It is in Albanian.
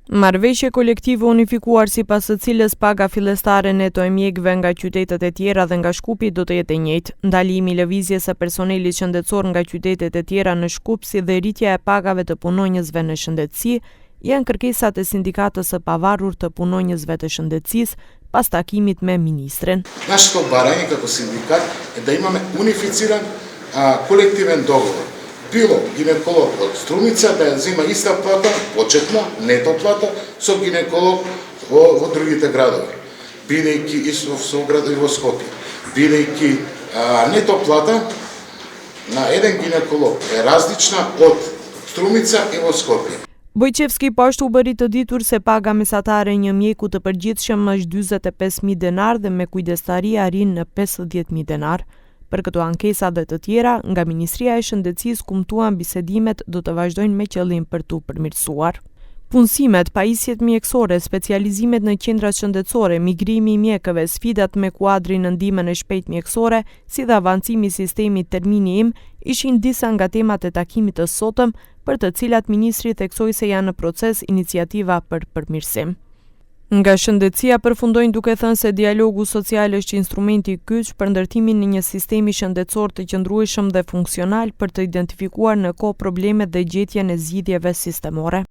Marrëveshje kolektive unifikuar sipas së cilës paga fillestare neto e mjekëve nga qytetet e tjera dhe nga Shkupi do të jetë e njëjtë. Ndalimi i lëvizjes së personelit shëndetësor nga qytetet e tjera në Shkup si dhe rritja e pagave të punonjësve në shëndetësi janë kërkesat e sindikatës së pavarur të punonjësve të shëndetësisë pas takimit me ministrin. Нашето барање како синдикат е да имаме унифициран колективен договор. Било гинеколог од Струмица да ја зима иста плата, почетна, нето плата, со гинеколог во другите градови. Бидејќи и во Сооград и во Скопје. Бидејќи нето плата на еден гинеколог е различна од Струмица и во Скопје. Bojqevski po ashtu u bëri të ditur se paga mesatare e një mjeku të përgjithshëm është 45.000 denar dhe me kujdestari arrin në 50.000 denar. Për këto ankesa dhe të tjera, nga Ministria e Shëndetësisë kumtuan bisedimet do të vazhdojnë me qëllim për tu përmirësuar. Punësimet, pajisjet mjekësore, specializimet në qendrat shëndetësore, migrimi i mjekëve, sfidat me kuadrin në ndihmën e shpejtë mjekësore, si dhe avancimi i sistemit termini im, ishin disa nga temat e takimit të sotëm, për të cilat ministri theksoi se janë në proces iniciativa për përmirësim. Nga shëndetësia përfundojnë duke thënë se dialogu social është instrumenti i kyç për ndërtimin në një sistemi shëndetësor të qëndrueshëm dhe funksional për të identifikuar në kohë problemet dhe gjetjen e zgjidhjeve sistemore.